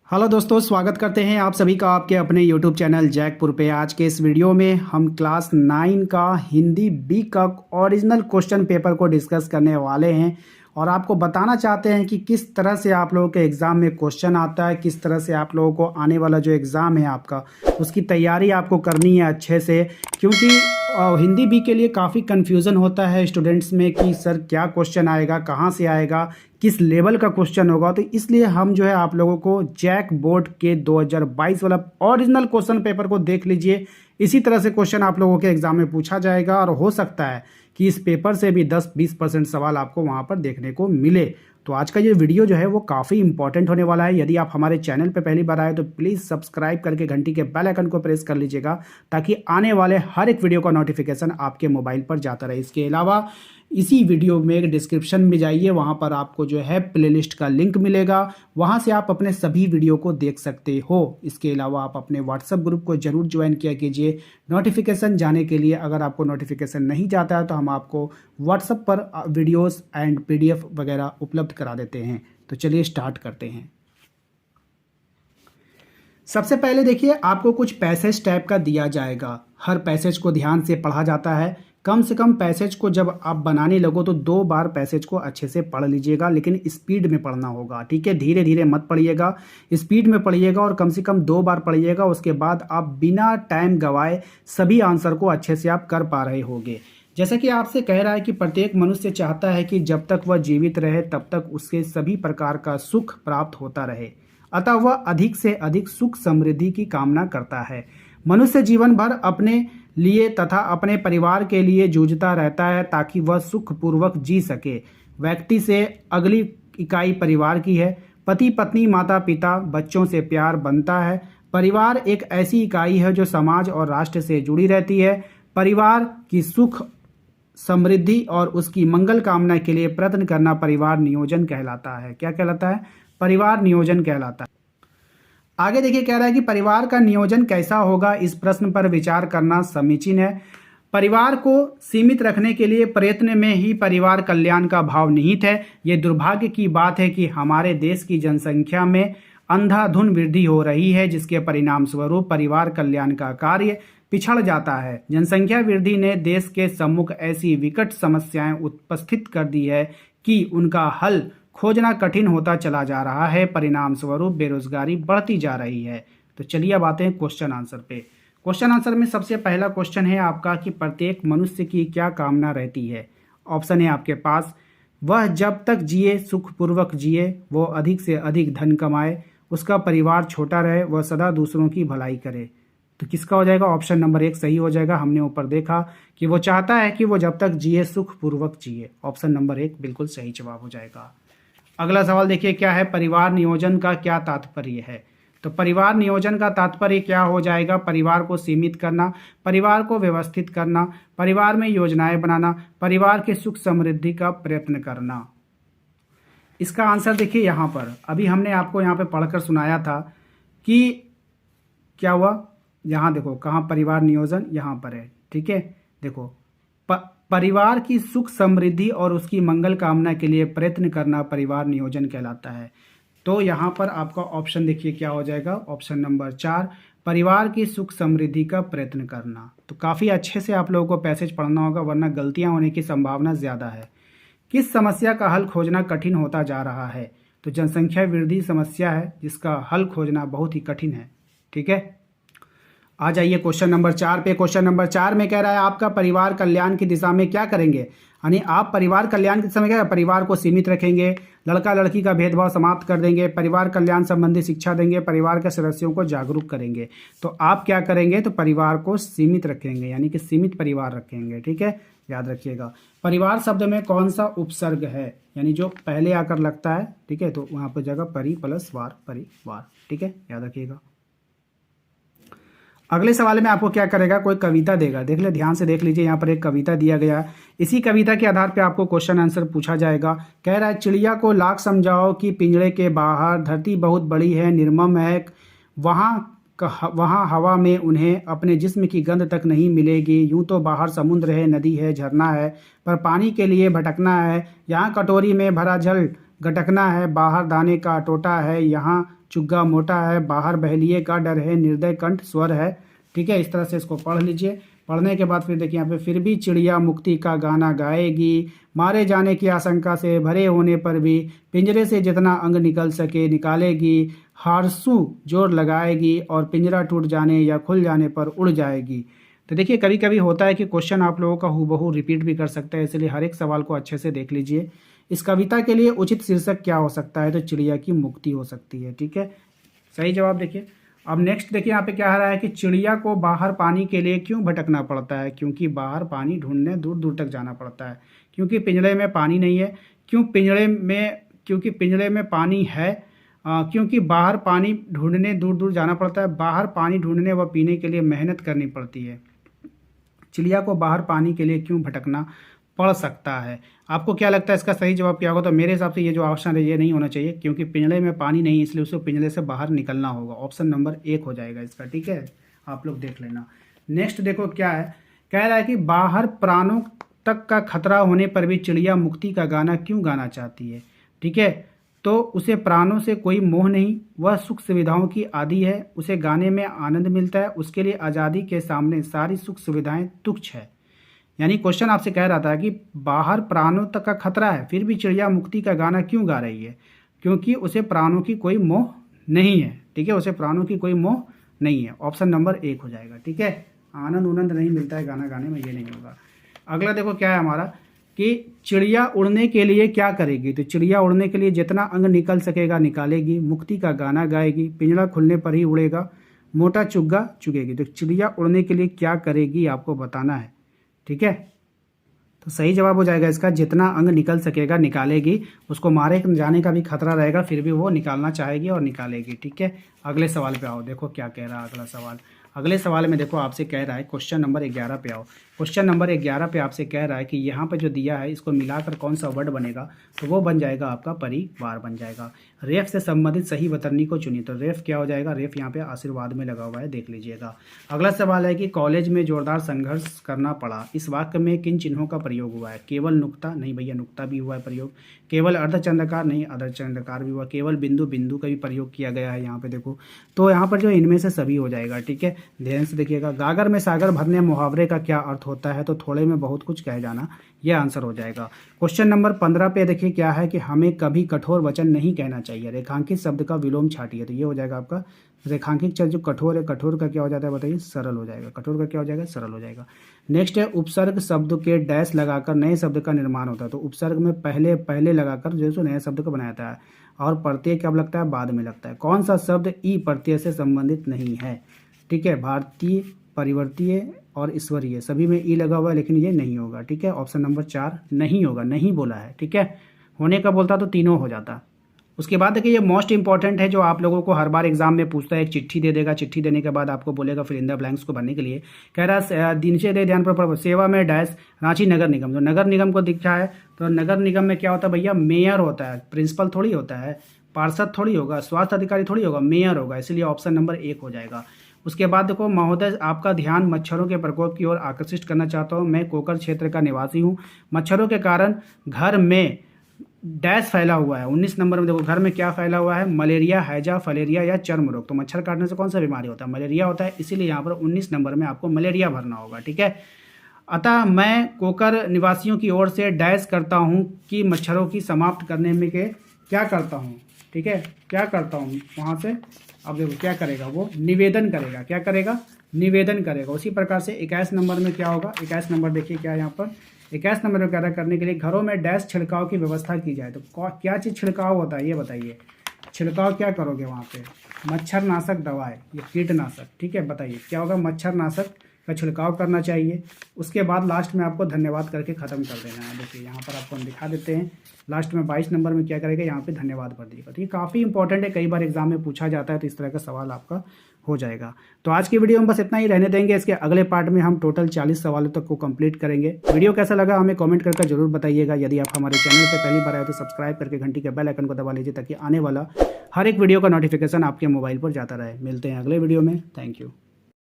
Hello दोस्तों, स्वागत करते हैं आप सभी का आपके अपने यूट्यूब चैनल जैकपुर पे। आज के इस वीडियो में हम क्लास 9 का हिंदी बी का ओरिजिनल क्वेश्चन पेपर को डिस्कस करने वाले हैं और आपको बताना चाहते हैं कि किस तरह से आप लोगों के एग्ज़ाम में क्वेश्चन आता है, किस तरह से आप लोगों को आने वाला जो एग्ज़ाम है आपका उसकी तैयारी आपको करनी है अच्छे से। क्योंकि हिंदी बी के लिए काफ़ी कन्फ्यूज़न होता है स्टूडेंट्स में कि सर क्या क्वेश्चन आएगा, कहाँ से आएगा, किस लेवल का क्वेश्चन होगा। तो इसलिए हम जो है आप लोगों को जैक बोर्ड के 2022 वाला ओरिजिनल क्वेश्चन पेपर को देख लीजिए। इसी तरह से क्वेश्चन आप लोगों के एग्जाम में पूछा जाएगा और हो सकता है कि इस पेपर से भी 10-20% सवाल आपको वहाँ पर देखने को मिले। तो आज का ये वीडियो जो है वो काफ़ी इंपॉर्टेंट होने वाला है। यदि आप हमारे चैनल पर पहली बार आए तो प्लीज़ सब्सक्राइब करके घंटी के बेल आइकन को प्रेस कर लीजिएगा ताकि आने वाले हर एक वीडियो का नोटिफिकेशन आपके मोबाइल पर जाता रहे। इसके अलावा इसी वीडियो में डिस्क्रिप्शन में जाइए, वहाँ पर आपको जो है प्लेलिस्ट का लिंक मिलेगा, वहाँ से आप अपने सभी वीडियो को देख सकते हो। इसके अलावा आप अपने व्हाट्सएप ग्रुप को जरूर ज्वाइन किया कीजिए नोटिफिकेशन जाने के लिए। अगर आपको नोटिफिकेशन नहीं जाता है तो हम आपको व्हाट्सएप पर वीडियोस एंड PDF वगैरह उपलब्ध करा देते हैं। तो चलिए स्टार्ट करते हैं। सबसे पहले देखिए, आपको कुछ पैसेज टाइप का दिया जाएगा। हर पैसेज को ध्यान से पढ़ा जाता है। कम से कम पैसेज को जब आप बनाने लगो तो 2 बार पैसेज को अच्छे से पढ़ लीजिएगा, लेकिन स्पीड में पढ़ना होगा, ठीक है। धीरे धीरे मत पढ़िएगा, स्पीड में पढ़िएगा और कम से कम 2 बार पढ़िएगा। उसके बाद आप बिना टाइम गवाए सभी आंसर को अच्छे से आप कर पा रहे होंगे। जैसा कि आपसे कह रहा है कि प्रत्येक मनुष्य चाहता है कि जब तक वह जीवित रहे तब तक उसके सभी प्रकार का सुख प्राप्त होता रहे, अतः वह अधिक से अधिक सुख समृद्धि की कामना करता है। मनुष्य जीवन भर अपने लिए तथा अपने परिवार के लिए जूझता रहता है ताकि वह सुखपूर्वक जी सके। व्यक्ति से अगली इकाई परिवार की है। पति पत्नी माता पिता बच्चों से प्यार बनता है। परिवार एक ऐसी इकाई है जो समाज और राष्ट्र से जुड़ी रहती है। परिवार की सुख समृद्धि और उसकी मंगल कामना के लिए प्रयत्न करना परिवार नियोजन कहलाता है। क्या कहलाता है? परिवार नियोजन कहलाता है। आगे देखिए, कह रहा है कि परिवार का नियोजन कैसा होगा, इस प्रश्न पर विचार करना समीचीन है। परिवार को सीमित रखने के लिए प्रयत्न में ही परिवार कल्याण का भाव निहित है। ये दुर्भाग्य की बात है कि हमारे देश की जनसंख्या में अंधाधुंध वृद्धि हो रही है, जिसके परिणाम स्वरूप परिवार कल्याण का कार्य पिछड़ जाता है। जनसंख्या वृद्धि ने देश के सम्मुख ऐसी विकट समस्याएं उपस्थित कर दी है कि उनका हल खोजना कठिन होता चला जा रहा है। परिणाम स्वरूप बेरोजगारी बढ़ती जा रही है। तो चलिए अब आते हैं क्वेश्चन आंसर पे। क्वेश्चन आंसर में सबसे पहला क्वेश्चन है आपका कि प्रत्येक मनुष्य की क्या कामना रहती है। ऑप्शन है आपके पास, वह जब तक जिए सुखपूर्वक जिए, वो अधिक से अधिक धन कमाए, उसका परिवार छोटा रहे, वह सदा दूसरों की भलाई करे। तो किसका हो जाएगा? ऑप्शन नंबर 1 सही हो जाएगा। हमने ऊपर देखा कि वो चाहता है कि वो जब तक जिए सुखपूर्वक जिए। ऑप्शन नंबर 1 बिल्कुल सही जवाब हो जाएगा। अगला सवाल देखिए, क्या है? परिवार नियोजन का क्या तात्पर्य है? तो परिवार नियोजन का तात्पर्य क्या हो जाएगा? परिवार को सीमित करना, परिवार को व्यवस्थित करना, परिवार में योजनाएं बनाना, परिवार के सुख समृद्धि का प्रयत्न करना। इसका आंसर देखिए यहाँ पर, अभी हमने आपको यहाँ पे पढ़कर सुनाया था कि क्या हुआ। यहाँ देखो कहाँ परिवार नियोजन, यहाँ पर है, ठीक है। देखो परिवार की सुख समृद्धि और उसकी मंगल कामना के लिए प्रयत्न करना परिवार नियोजन कहलाता है। तो यहाँ पर आपका ऑप्शन देखिए क्या हो जाएगा? ऑप्शन नंबर 4 परिवार की सुख समृद्धि का प्रयत्न करना। तो काफ़ी अच्छे से आप लोगों को पैसेज पढ़ना होगा वरना गलतियाँ होने की संभावना ज़्यादा है। किस समस्या का हल खोजना कठिन होता जा रहा है? तो जनसंख्या वृद्धि समस्या है जिसका हल खोजना बहुत ही कठिन है, ठीक है। आ जाइए क्वेश्चन नंबर 4 पे। क्वेश्चन नंबर 4 में कह रहा है आपका परिवार कल्याण की दिशा में क्या करेंगे। यानी आप परिवार कल्याण की दिशा में क्या, परिवार को सीमित रखेंगे, लड़का लड़की का भेदभाव समाप्त कर देंगे, परिवार कल्याण संबंधी शिक्षा देंगे, परिवार के सदस्यों को जागरूक करेंगे। तो आप क्या करेंगे? तो परिवार को सीमित रखेंगे, यानी कि सीमित परिवार रखेंगे, ठीक है। याद रखिएगा परिवार शब्द में कौन सा उपसर्ग है, यानी जो पहले आकर लगता है, ठीक है। तो वहाँ पर जगह परि प्लस वार, परिवार, ठीक है, याद रखिएगा। अगले सवाल में आपको क्या करेगा, कोई कविता देगा। देख ले, ध्यान से देख लीजिए, यहाँ पर एक कविता दिया गया है। इसी कविता के आधार पे आपको क्वेश्चन आंसर पूछा जाएगा। कह रहा है चिड़िया को लाख समझाओ कि पिंजड़े के बाहर धरती बहुत बड़ी है, निर्मम है, वहाँ हवा में उन्हें अपने जिस्म की गंध तक नहीं मिलेगी। यूं तो बाहर समुद्र है, नदी है, झरना है, पर पानी के लिए भटकना है। यहाँ कटोरी में भरा जल गटकना है, बाहर दाने का टोटा है, यहाँ चुग्गा मोटा है, बाहर बहेलिए का डर है, निर्दय कंठ स्वर है। ठीक है, इस तरह से इसको पढ़ लीजिए। पढ़ने के बाद फिर देखिए यहाँ पे, फिर भी चिड़िया मुक्ति का गाना गाएगी, मारे जाने की आशंका से भरे होने पर भी पिंजरे से जितना अंग निकल सके निकालेगी, हारसू जोर लगाएगी और पिंजरा टूट जाने या खुल जाने पर उड़ जाएगी। तो देखिए कभी कभी होता है कि क्वेश्चन आप लोगों का हूबहू रिपीट भी कर सकता है, इसलिए हर एक सवाल को अच्छे से देख लीजिए। इस कविता के लिए उचित शीर्षक क्या हो सकता है? तो चिड़िया की मुक्ति हो सकती है। ठीक है, सही जवाब देखिए। अब नेक्स्ट देखिए यहाँ पे क्या आ रहा है कि चिड़िया को बाहर पानी के लिए क्यों भटकना पड़ता है? क्योंकि बाहर पानी ढूंढने दूर दूर तक जाना पड़ता है। क्योंकि पिंजरे में पानी नहीं है। क्योंकि पिंजरे में पानी है। क्योंकि बाहर पानी ढूंढने दूर दूर जाना पड़ता है। बाहर पानी ढूंढने व पीने के लिए मेहनत करनी पड़ती है। चिड़िया को बाहर पानी के लिए क्यों भटकना पड़ सकता है? आपको क्या लगता है इसका सही जवाब क्या होगा? तो मेरे हिसाब से ये जो ऑप्शन है ये नहीं होना चाहिए, क्योंकि पिंजरे में पानी नहीं है इसलिए उसको पिंजरे से बाहर निकलना होगा। ऑप्शन नंबर 1 हो जाएगा इसका। ठीक है, आप लोग देख लेना। नेक्स्ट देखो क्या है, कह रहा है कि बाहर प्राणों तक का खतरा होने पर भी चिड़िया मुक्ति का गाना क्यों गाना चाहती है? ठीक है, तो उसे प्राणों से कोई मोह नहीं, वह सुख सुविधाओं की आदी है, उसे गाने में आनंद मिलता है, उसके लिए आज़ादी के सामने सारी सुख सुविधाएं तुच्छ है। यानी क्वेश्चन आपसे कह रहा था कि बाहर प्राणों तक का खतरा है फिर भी चिड़िया मुक्ति का गाना क्यों गा रही है? क्योंकि उसे प्राणों की कोई मोह नहीं है। ठीक है, उसे प्राणों की कोई मोह नहीं है। ऑप्शन नंबर 1 हो जाएगा। ठीक है, आनंद उनंद नहीं मिलता है गाना गाने में, ये नहीं होगा। अगला देखो क्या है हमारा कि चिड़िया उड़ने के लिए क्या करेगी? तो चिड़िया उड़ने के लिए जितना अंग निकल सकेगा निकालेगी, मुक्ति का गाना गाएगी, पिंजरा खुलने पर ही उड़ेगा, मोटा चुग्गा चुगेगी। तो चिड़िया उड़ने के लिए क्या करेगी आपको बताना है। ठीक है, तो सही जवाब हो जाएगा इसका, जितना अंग निकल सकेगा निकालेगी। उसको मारे जाने का भी खतरा रहेगा फिर भी वो निकालना चाहेगी और निकालेगी। ठीक है, अगले सवाल पे आओ, देखो क्या कह रहा है अगला सवाल। अगले सवाल में देखो आपसे कह रहा है, क्वेश्चन नंबर 11 पे आओ। क्वेश्चन नंबर 11 पे आपसे कह रहा है कि यहाँ पे जो दिया है इसको मिलाकर कौन सा वर्ड बनेगा? तो वो बन जाएगा आपका परिवार बन जाएगा। रेफ से संबंधित सही वतरनी को चुनिए। तो रेफ क्या हो जाएगा? रेफ यहाँ पे आशीर्वाद में लगा हुआ है, देख लीजिएगा। अगला सवाल है कि कॉलेज में जोरदार संघर्ष करना पड़ा, इस वाक्य में किन चिन्हों का प्रयोग हुआ है? केवल नुक्ता नहीं भैया, नुक्ता भी हुआ है प्रयोग। केवल अर्धचंद्रकार नहीं, अर्धचंद्रकार भी हुआ। केवल बिंदु, बिंदु का भी प्रयोग किया गया है यहाँ पे देखो। तो यहाँ पर जो इनमें से सभी हो जाएगा। ठीक है, ध्यान से देखिएगा। गागर में सागर भरने मुहावरे का क्या अर्थ होता है? तो थोड़े में बहुत कुछ कह जाना, यह आंसर हो जाएगा। क्वेश्चन नंबर 15 पे देखिए क्या है कि हमें कभी कठोर वचन नहीं कहना चाहिए, रेखांकित शब्द का विलोम छाटिए। तो ये हो जाएगा आपका रेखांकित शब्द जो कठोर है, कठोर का क्या हो जाता है बताइए? सरल हो जाएगा। कठोर का क्या हो जाएगा? सरल हो जाएगा। नेक्स्ट है उपसर्ग शब्द के डैश लगाकर नए शब्द का निर्माण होता है। तो उपसर्ग में पहले लगाकर जो है नए शब्द को बनाया जाता है, और प्रत्यय कब लगता है? बाद में लगता है। कौन सा शब्द ई प्रत्यय से संबंधित नहीं है? ठीक है, भारतीय, परिवर्तीय और ईश्वरीय सभी में ई लगा हुआ है, लेकिन ये नहीं होगा। ठीक है, ऑप्शन नंबर 4 नहीं होगा, नहीं बोला है। ठीक है, होने का बोलता तो तीनों हो जाता। उसके बाद देखिए ये मोस्ट इंपॉर्टेंट है जो आप लोगों को हर बार एग्जाम में पूछता है। एक चिट्ठी दे देगा, चिट्ठी देने के बाद आपको बोलेगा फिर इन द ब्लैंक्स को भरने के लिए। कह रहा है दिन से दे ध्यान पर सेवा में डैश रांची नगर निगम। तो नगर निगम को दिखा है, तो नगर निगम में क्या होता है भैया? मेयर होता है, प्रिंसिपल थोड़ी होता है, पार्षद थोड़ी होगा, स्वास्थ्य अधिकारी थोड़ी होगा, मेयर होगा। इसलिए ऑप्शन नंबर 1 हो जाएगा। उसके बाद देखो, महोदय आपका ध्यान मच्छरों के प्रकोप की ओर आकर्षित करना चाहता हूँ। मैं कोकर क्षेत्र का निवासी हूँ। मच्छरों के कारण घर में डैश फैला हुआ है। 19 नंबर में देखो, घर में क्या फैला हुआ है? मलेरिया, हैजा, फलेरिया या चर्म रोग। तो मच्छर काटने से कौन सा बीमारी होता है? मलेरिया होता है, इसीलिए यहाँ पर 19 नंबर में आपको मलेरिया भरना होगा। ठीक है, अतः मैं कोकर निवासियों की ओर से डैश करता हूँ कि मच्छरों की समाप्त करने में के क्या करता हूँ? ठीक है, क्या करता हूँ वहाँ से? अब देखो क्या करेगा, वो निवेदन करेगा। क्या करेगा? निवेदन करेगा। उसी प्रकार से 21 नंबर में क्या होगा? 21 नंबर देखिए क्या है यहाँ पर? 21 नंबर में क्या करने के लिए घरों में डैश छिड़काव की व्यवस्था की जाए। तो क्या चीज़ छिड़काव होता है ये बताइए? छिड़काव क्या करोगे वहाँ पे? मच्छरनाशक दवाएं या कीटनाशक। ठीक है, बताइए क्या होगा? मच्छरनाशक का छिड़काव करना चाहिए। उसके बाद लास्ट में आपको धन्यवाद करके ख़त्म कर देना है। देखिए यहाँ पर आपको हम दिखा देते हैं, लास्ट में 22 नंबर में क्या करेगा? यहाँ पे धन्यवाद भर दीजिएगा। तो ये काफ़ी इंपॉर्टेंट है, कई बार एग्जाम में पूछा जाता है, तो इस तरह का सवाल आपका हो जाएगा। तो आज की वीडियो में बस इतना ही रहने देंगे। इसके अगले पार्ट में हम टोटल 40 सवालों तक को कंप्लीट करेंगे। वीडियो कैसा लगा हमें कमेंट करके जरूर बताइएगा। यदि आप हमारे चैनल पर पहली बार आए तो सब्सक्राइब करके घंटी के बेल आइकन को दबा लीजिए, ताकि आने वाला हर एक वीडियो का नोटिफिकेशन आपके मोबाइल पर जाता रहे। मिलते हैं अगले वीडियो में। Thank you.